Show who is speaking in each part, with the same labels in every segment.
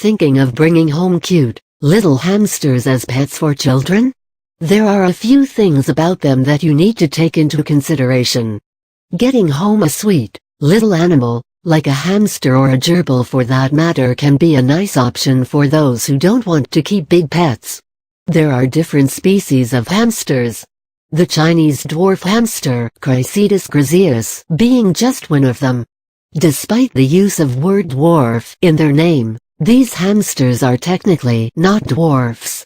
Speaker 1: thinking of bringing home cute, little hamsters as pets for children? There are a few things about them that you need to take into consideration. Getting home a sweet, little animal, like a hamster or a gerbil for that matter, can be a nice option for those who don't want to keep big pets. There are different species of hamsters. The Chinese dwarf hamster, Cuteness griseus, being just one of them. Despite the use of word dwarf in their name, these hamsters are technically not dwarfs.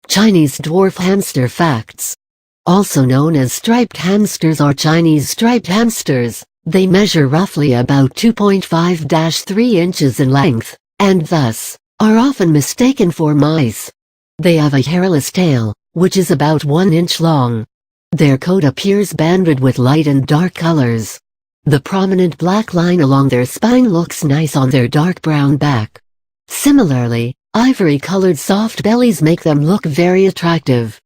Speaker 1: Chinese dwarf hamster facts. Also known as striped hamsters or Chinese striped hamsters, they measure roughly about 2.5-3 inches in length, and thus, are often mistaken for mice. They have a hairless tail, which is about 1 inch long. Their coat appears banded with light and dark colors. The prominent black line along their spine looks nice on their dark brown back. Similarly, ivory-colored soft bellies make them look very attractive.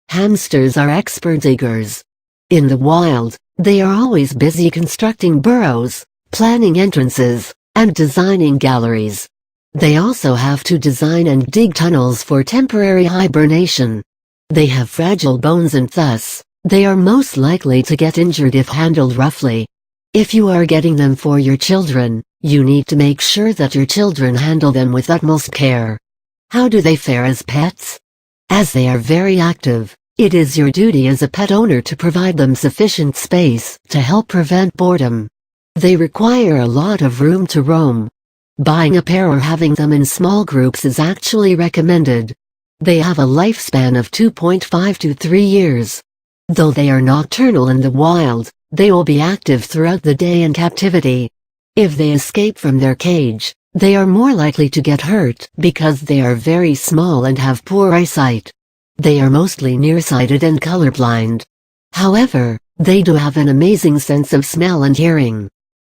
Speaker 1: Hamsters are expert diggers. In the wild, they are always busy constructing burrows, planning entrances, and designing galleries. They also have to design and dig tunnels for temporary hibernation. They have fragile bones and thus, they are most likely to get injured if handled roughly. If you are getting them for your children, you need to make sure that your children handle them with utmost care. How do they fare as pets? As they are very active, it is your duty as a pet owner to provide them sufficient space to help prevent boredom. They require a lot of room to roam. Buying a pair or having them in small groups is actually recommended. They have a lifespan of 2.5 to 3 years. Though they are nocturnal in the wild, they will be active throughout the day in captivity. If they escape from their cage, they are more likely to get hurt because they are very small and have poor eyesight. They are mostly nearsighted and colorblind. However, they do have an amazing sense of smell and hearing.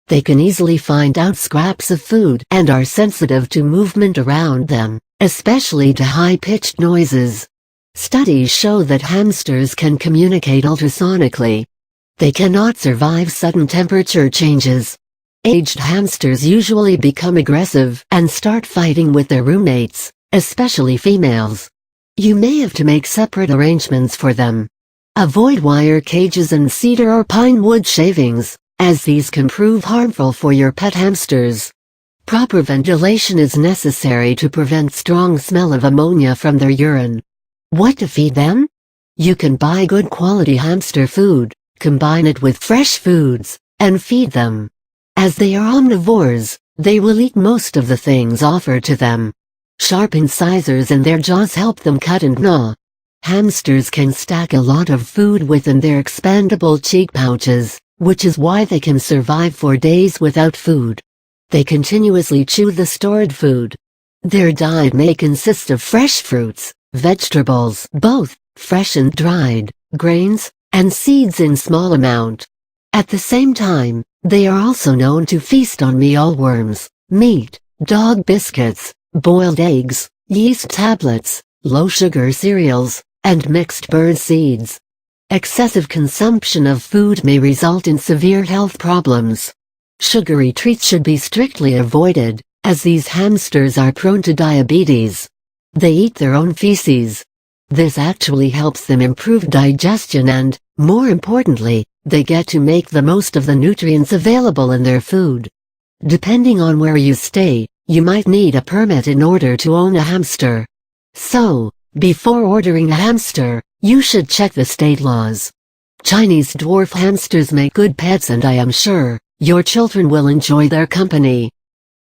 Speaker 1: They can easily find out scraps of food and are sensitive to movement around them, especially to high-pitched noises. Studies show that hamsters can communicate ultrasonically. They cannot survive sudden temperature changes. Aged hamsters usually become aggressive and start fighting with their roommates, especially females. You may have to make separate arrangements for them. Avoid wire cages and cedar or pine wood shavings, as these can prove harmful for your pet hamsters. Proper ventilation is necessary to prevent strong smell of ammonia from their urine. What to feed them? You can buy good quality hamster food, combine it with fresh foods, and feed them. As they are omnivores, they will eat most of the things offered to them. Sharp incisors in their jaws help them cut and gnaw. Hamsters can stack a lot of food within their expandable cheek pouches, which is why they can survive for days without food. They continuously chew the stored food. Their diet may consist of fresh fruits, vegetables, both fresh and dried, grains, and seeds in small amount. At the same time, they are also known to feast on mealworms, meat, dog biscuits, boiled eggs, yeast tablets, low-sugar cereals, and mixed bird seeds. Excessive consumption of food may result in severe health problems. Sugary treats should be strictly avoided, as these hamsters are prone to diabetes. They eat their own feces. This actually helps them improve digestion and, more importantly, they get to make the most of the nutrients available in their food. Depending on where you stay, you might need a permit in order to own a hamster. So, before ordering a hamster, you should check the state laws. Chinese dwarf hamsters make good pets, and I am sure your children will enjoy their company.